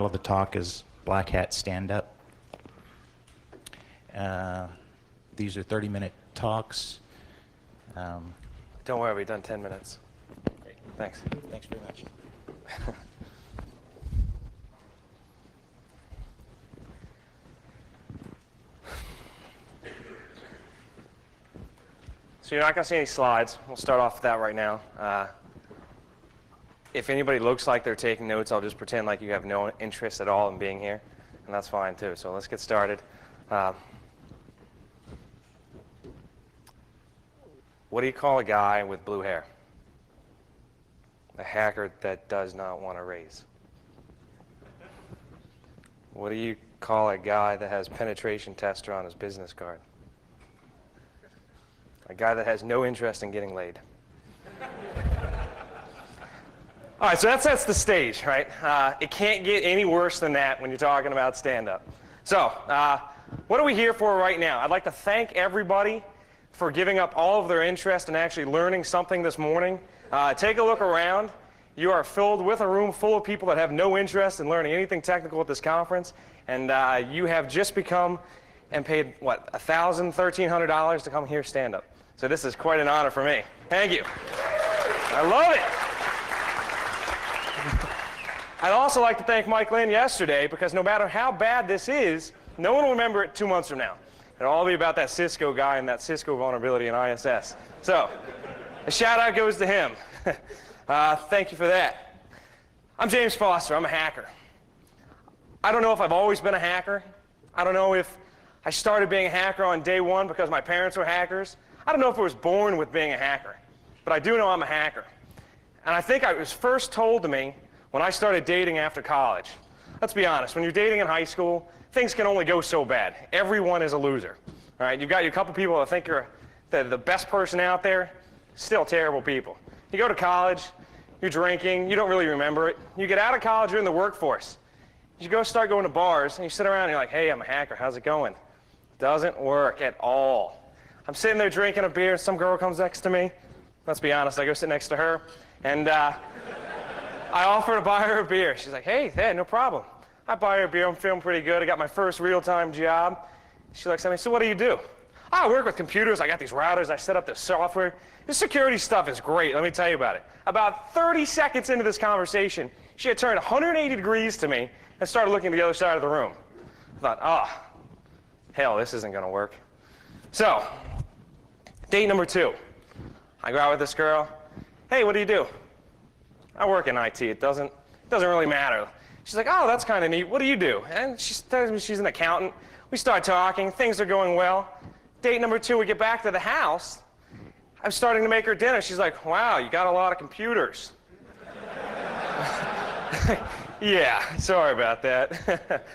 title of the talk is BlackHat Stand-Up. These are 30-minute talks. Don't worry, we've done 10 minutes. Thanks. Thanks very much. So you're not going to see any slides. We'll start off with that right now. If anybody looks like they're taking notes, I'll just pretend like you have no interest at all in being here, and that's fine too. So let's get started. What do you call a guy with blue hair? A hacker that does not want to raise. What do you call a guy that has penetration tester on his business card? A guy that has no interest in getting laid. All right, so that sets the stage, right? It can't get any worse than that when you're talking about stand-up. So, what are we here for right now? I'd like to thank everybody for giving up all of their interest in actually learning something this morning. Take a look around. You are filled with a room full of people that have no interest in learning anything technical at this conference, and you have just become and paid, what, $1,000, $1,300 to come here stand up. So this is quite an honor for me. Thank you. I love it. I'd also like to thank Mike Lynn yesterday, because no matter how bad this is, no one will remember it 2 months from now. It'll all be about that Cisco guy and that Cisco vulnerability in ISS. So, a shout out goes to him. Thank you for that. I'm James Foster. I'm a hacker. I don't know if I've always been a hacker. I don't know if I started being a hacker on day one because my parents were hackers. I don't know if I was born with being a hacker, but I do know I'm a hacker. And I think it was first told to me when I started dating after college. Let's be honest, when you're dating in high school, things can only go so bad. Everyone is a loser. All right, you've got your couple people that think you're the best person out there, still terrible people. You go to college, you're drinking, you don't really remember it. You get out of college, you're in the workforce. You start going to bars, and you sit around and you're like, hey, I'm a hacker, how's it going? Doesn't work at all. I'm sitting there drinking a beer, and some girl comes next to me. Let's be honest, I go sit next to her, and I offer to buy her a beer. She's like, hey, no problem. I buy her a beer, I'm feeling pretty good. I got my first real-time job. She looks at me, so what do you do? I work with computers, I got these routers, I set up this software. This security stuff is great, let me tell you about it. About 30 seconds into this conversation, she had turned 180 degrees to me and started looking to the other side of the room. I thought, hell, this isn't gonna work. So, date number 2. I go out with this girl. Hey, what do you do? I work in IT. It doesn't really matter. She's like, oh, that's kind of neat. What do you do? And she tells me she's an accountant. We start talking. Things are going well. Date number 2, we get back to the house. I'm starting to make her dinner. She's like, wow, you got a lot of computers. Yeah, sorry about that.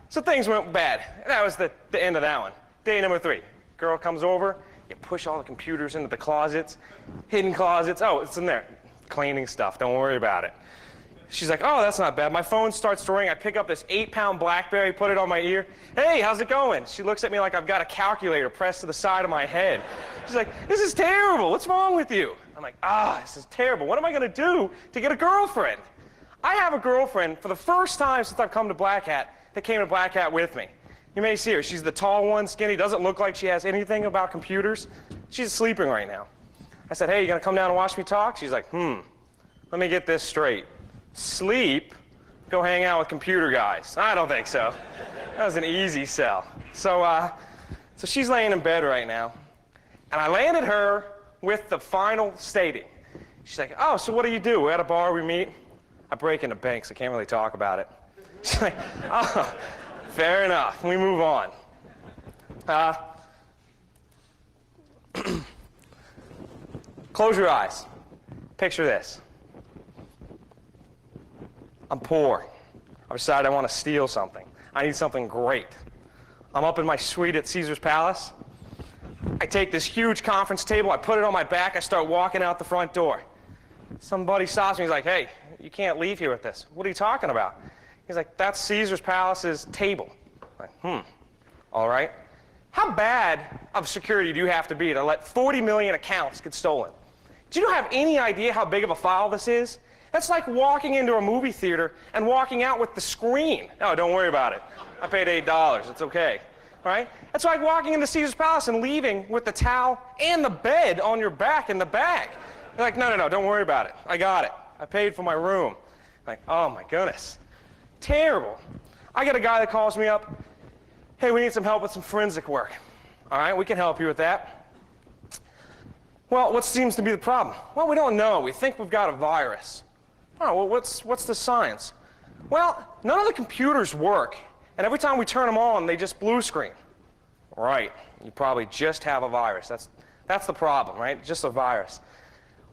So things went bad. That was the end of that one. Day number 3, girl comes over. You push all the computers into the closets, hidden closets. Oh, it's in there. Cleaning stuff, don't worry about it. She's like, oh, that's not bad. My phone starts to ring. I pick up this 8-pound BlackBerry, put it on my ear. Hey, how's it going? She looks at me like I've got a calculator pressed to the side of my head. She's like, this is terrible. What's wrong with you? I'm like, this is terrible. What am I going to do to get a girlfriend? I have a girlfriend for the first time since I've come to BlackHat that came to BlackHat with me. You may see her. She's the tall one, skinny, doesn't look like she has anything about computers. She's sleeping right now. I said, hey, you going to come down and watch me talk? She's like, let me get this straight. Sleep, go hang out with computer guys. I don't think so. That was an easy sell. So she's laying in bed right now, and I landed her with the final stating. She's like, oh, so what do you do? We're at a bar, we meet. I break into banks, I can't really talk about it. She's like, oh, fair enough, we move on. Close your eyes. Picture this. I'm poor. I decide I want to steal something. I need something great. I'm up in my suite at Caesar's Palace. I take this huge conference table, I put it on my back, I start walking out the front door. Somebody stops me, he's like, hey, you can't leave here with this. What are you talking about? He's like, that's Caesar's Palace's table. I'm like, all right. How bad of security do you have to be to let 40 million accounts get stolen? Do you have any idea how big of a file this is? That's like walking into a movie theater and walking out with the screen. No, don't worry about it. I paid $8. It's okay. All right? That's like walking into Caesar's Palace and leaving with the towel and the bed on your back in the bag. You're like, no, don't worry about it. I got it. I paid for my room. Like, oh my goodness. Terrible. I get a guy that calls me up, hey, we need some help with some forensic work. All right, we can help you with that. Well, what seems to be the problem? Well, we don't know. We think we've got a virus. Oh, well, what's the science? Well, none of the computers work, and every time we turn them on, they just blue screen. Right, you probably just have a virus. That's the problem, right? Just a virus.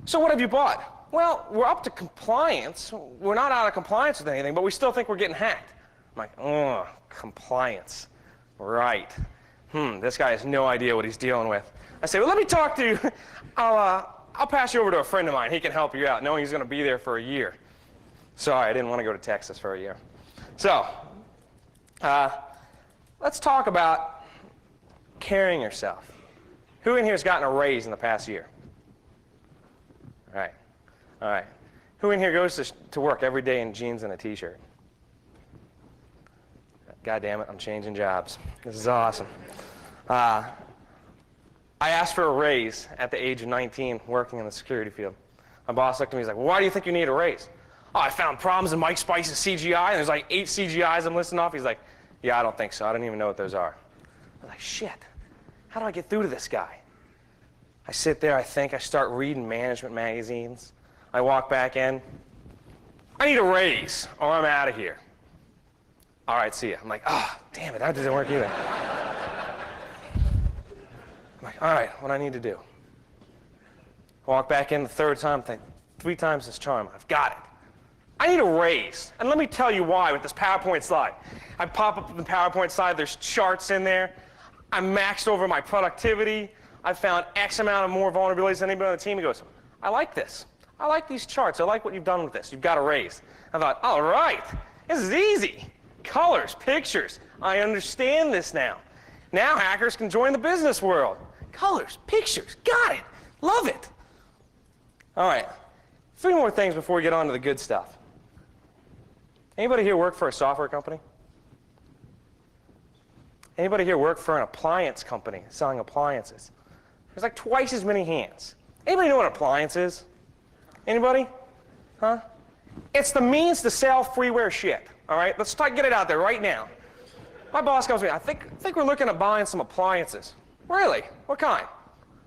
So what have you bought? Well, we're up to compliance. We're not out of compliance with anything, but we still think we're getting hacked. I'm like, oh, compliance. Right. This guy has no idea what he's dealing with. I say, well, let me talk to you. I'll pass you over to a friend of mine. He can help you out, knowing he's going to be there for a year. Sorry, I didn't want to go to Texas for a year. So, let's talk about carrying yourself. Who in here has gotten a raise in the past year? All right. All right. Who in here goes to work every day in jeans and a t-shirt? God damn it, I'm changing jobs. This is awesome. I asked for a raise at the age of 19 working in the security field. My boss looked at me, he's like, well, why do you think you need a raise? Oh, I found problems in Mike Spice's CGI, and there's like 8 CGIs I'm listing off. He's like, yeah, I don't think so. I don't even know what those are. I was like, shit, how do I get through to this guy? I sit there, I think, I start reading management magazines. I walk back in. I need a raise, or I'm out of here. All right, see ya. I'm like, ah, oh, damn it, that didn't work either. I'm like, all right, what do I need to do? I walk back in the third time, think, 3 times this charm. I've got it. I need a raise. And let me tell you why with this PowerPoint slide. I pop up the PowerPoint slide, there's charts in there. I'm maxed over my productivity. I found X amount of more vulnerabilities than anybody on the team. He goes, I like this. I like these charts. I like what you've done with this. You've got a raise. I thought, all right, this is easy. Colors, pictures. I understand this now. Now hackers can join the business world. Colors, pictures, got it. Love it. All right, 3 more things before we get on to the good stuff. Anybody here work for a software company? Anybody here work for an appliance company selling appliances? There's like twice as many hands. Anybody know what an appliance is? Anybody? Huh? It's the means to sell freeware shit. All right, let's get it out there right now. My boss comes to me, I think we're looking at buying some appliances. Really? What kind?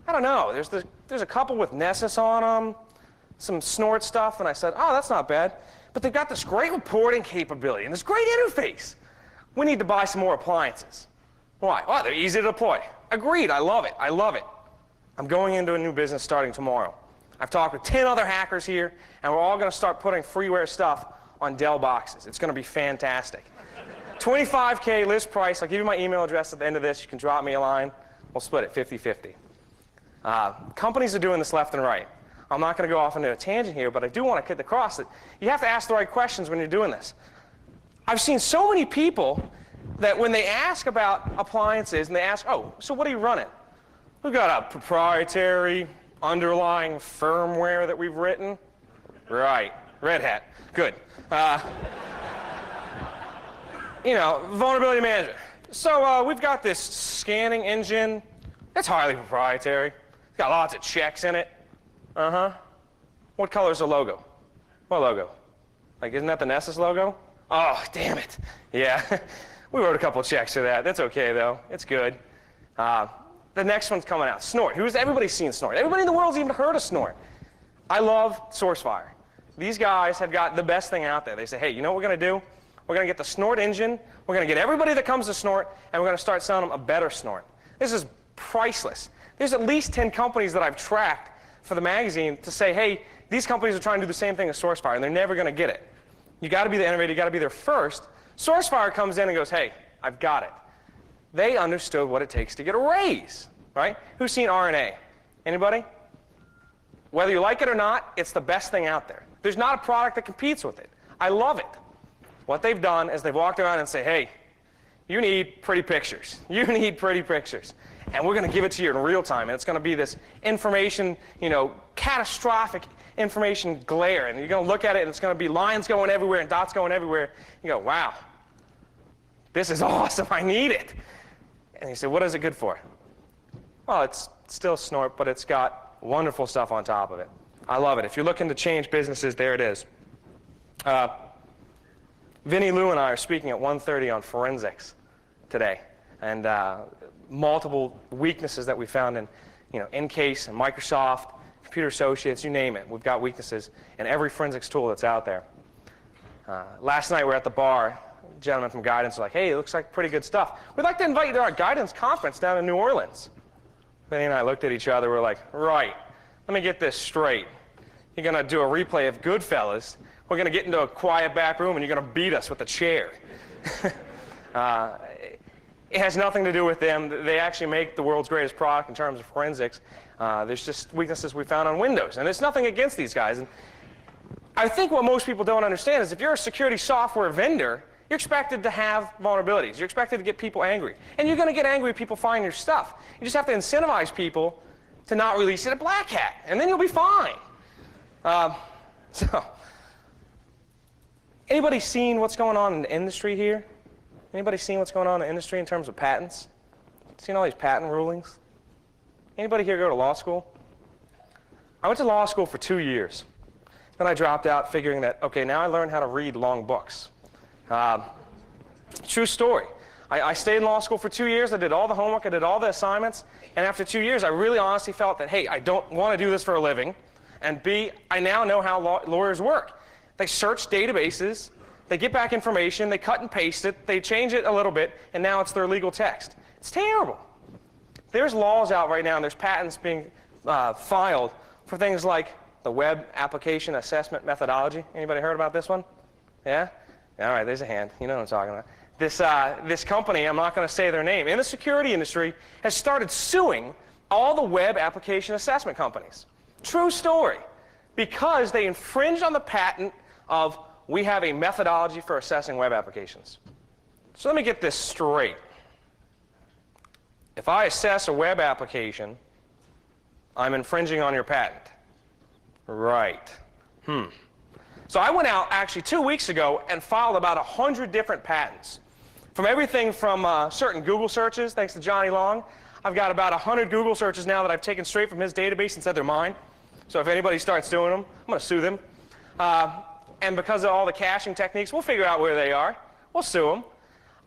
I don't know. There's a couple with Nessus on them, some Snort stuff, and I said, oh, that's not bad. But they've got this great reporting capability and this great interface. We need to buy some more appliances. Why? Oh, they're easy to deploy. Agreed, I love it, I love it. I'm going into a new business starting tomorrow. I've talked with 10 other hackers here, and we're all going to start putting freeware stuff on Dell boxes. It's going to be fantastic. $25K list price. I'll give you my email address at the end of this. You can drop me a line. We'll split it 50-50. Companies are doing this left and right. I'm not going to go off into a tangent here, but I do want to get across that you have to ask the right questions when you're doing this. I've seen so many people that when they ask about appliances and they ask, oh, so what are you running? We've got a proprietary underlying firmware that we've written. Right, Red Hat, good. You know, vulnerability management. So we've got this scanning engine. It's highly proprietary. It's got lots of checks in it. Uh-huh. What color is the logo? What logo? Like, isn't that the Nessus logo? Oh, damn it. Yeah, we wrote a couple checks for that. That's okay, though. It's good. The next one's coming out. Snort. Everybody's seen Snort. Everybody in the world's even heard of Snort. I love SourceFire. These guys have got the best thing out there. They say, hey, you know what we're going to do? We're going to get the Snort engine. We're going to get everybody that comes to Snort, and we're going to start selling them a better Snort. This is priceless. There's at least 10 companies that I've tracked for the magazine to say, hey, these companies are trying to do the same thing as SourceFire, and they're never going to get it. You got to be the innovator. You got to be there first. SourceFire comes in and goes, hey, I've got it. They understood what it takes to get a raise, right? Who's seen RNA? Anybody? Whether you like it or not, it's the best thing out there. There's not a product that competes with it. I love it. What they've done is they've walked around and say, hey, you need pretty pictures. You need pretty pictures. And we're going to give it to you in real time. And it's going to be this information, you know, catastrophic information glare, and you're going to look at it, and it's going to be lines going everywhere and dots going everywhere. You go, wow, this is awesome. I need it. And you say, what is it good for? Well, it's still Snort, but it's got wonderful stuff on top of it. I love it. If you're looking to change businesses, there it is. Vinny Lou and I are speaking at 1:30 on forensics today, and multiple weaknesses that we found in, Encase and Microsoft, Computer Associates, you name it. We've got weaknesses in every forensics tool that's out there. Last night we were at the bar. A gentleman from Guidance was like, hey, it looks like pretty good stuff. We'd like to invite you to our Guidance conference down in New Orleans. Vinny and I looked at each other. We're like, right, let me get this straight. You're going to do a replay of Goodfellas. We're going to get into a quiet back room, and you're going to beat us with a chair. It has nothing to do with them. They actually make the world's greatest product in terms of forensics. There's just weaknesses we found on Windows. And there's nothing against these guys. And I think what most people don't understand is if you're a security software vendor, you're expected to have vulnerabilities. You're expected to get people angry. And you're going to get angry if people find your stuff. You just have to incentivize people to not release it at BlackHat, and then you'll be fine. Anybody seen what's going on in the industry here? Anybody seen what's going on in the industry in terms of patents? Seen all these patent rulings? Anybody here go to law school? I went to law school for 2 years. Then I dropped out figuring that, okay, now I learned how to read long books. True story. I stayed in law school for 2 years. I did all the homework. I did all the assignments. And after 2 years, I really honestly felt that, hey, I don't want to do this for a living. And B, I now know how lawyers work. They search databases. They get back information. They cut and paste it. They change it a little bit. And now it's their legal text. It's terrible. There's laws out right now, and there's patents being filed for things like the web application assessment methodology. Anybody heard about this one? Yeah? All right, there's a hand. You know what I'm talking about. This company, I'm not going to say their name, in the security industry has started suing all the web application assessment companies. True story. Because they infringed on the patent of we have a methodology for assessing web applications. So let me get this straight. If I assess a web application, I'm infringing on your patent. Right. So I went out actually 2 weeks ago and filed about 100 different patents. From everything from certain Google searches, thanks to Johnny Long. I've got about 100 Google searches now that I've taken straight from his database and said they're mine. So if anybody starts doing them, I'm going to sue them. And because of all the caching techniques, we'll figure out where they are. We'll sue them.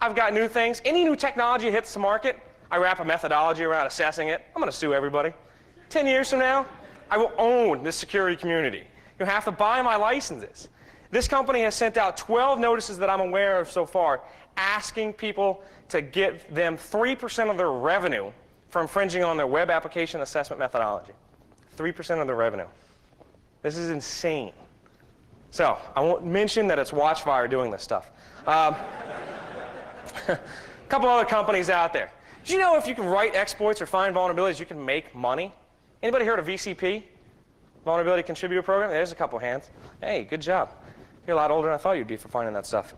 I've got new things. Any new technology hits the market, I wrap a methodology around assessing it. I'm going to sue everybody. 10 years from now, I will own this security community. You have to buy my licenses. This company has sent out 12 notices that I'm aware of so far, asking people to give them 3% of their revenue for infringing on their web application assessment methodology. 3% of their revenue. This is insane. So I won't mention that it's Watchfire doing this stuff. A couple other companies out there. Did you know if you can write exploits or find vulnerabilities, you can make money? Anybody heard of VCP? Vulnerability Contributor Program? There's a couple hands. Hey, good job. You're a lot older than I thought you'd be for finding that stuff.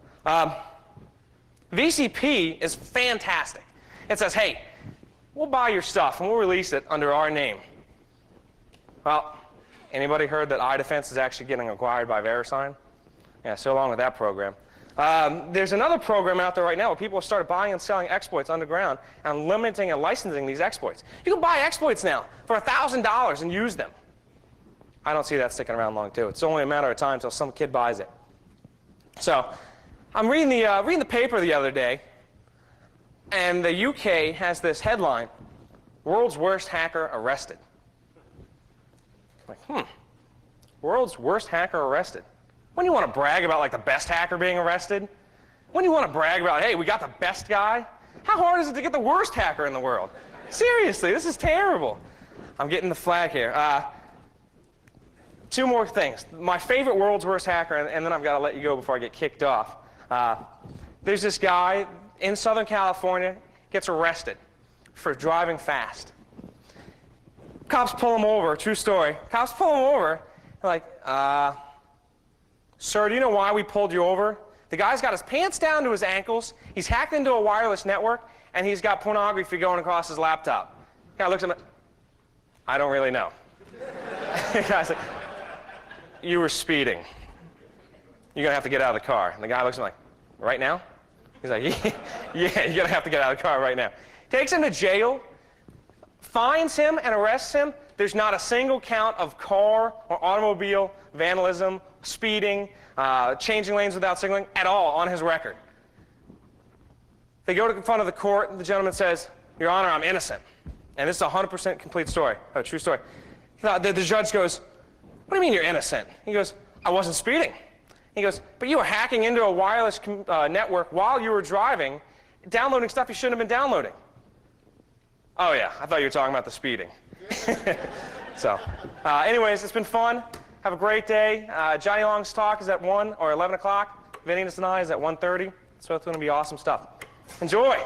VCP is fantastic. It says, hey, we'll buy your stuff and we'll release it under our name. Well, anybody heard that iDefense is actually getting acquired by VeriSign? Yeah, so along with that program. There's another program out there right now where people have started buying and selling exploits underground and limiting and licensing these exploits. You can buy exploits now for $1,000 and use them. I don't see that sticking around long, too. It's only a matter of time until some kid buys it. So I'm reading the paper the other day, and the UK has this headline, World's Worst Hacker Arrested. Like, world's worst hacker arrested. When do you want to brag about like the best hacker being arrested? When do you want to brag about, hey, we got the best guy? How hard is it to get the worst hacker in the world? Seriously, this is terrible. I'm getting the flag here. Two more things. My favorite world's worst hacker, and then I've got to let you go before I get kicked off. There's this guy in Southern California, gets arrested for driving fast. Cops pull him over, true story. Cops pull him over, like, sir, do you know why we pulled you over? The guy's got his pants down to his ankles, he's hacked into a wireless network, and he's got pornography going across his laptop. The guy looks at him, I don't really know. The guy's like, you were speeding. You're going to have to get out of the car. And the guy looks at him like, right now? He's like, yeah, you're going to have to get out of the car right now. Takes him to jail, fines him and arrests him. There's not a single count of car or automobile vandalism, speeding, changing lanes without signaling at all on his record. They go to the front of the court, and the gentleman says, Your Honor, I'm innocent. And this is a 100% complete story, a true story. The judge goes, what do you mean you're innocent? He goes, I wasn't speeding. He goes, but you were hacking into a wireless network while you were driving, downloading stuff you shouldn't have been downloading. Oh yeah, I thought you were talking about the speeding. So, anyways, it's been fun. Have a great day. Johnny Long's talk is at 1 or 11 o'clock. Vinny and I is at 1:30. So it's going to be awesome stuff. Enjoy.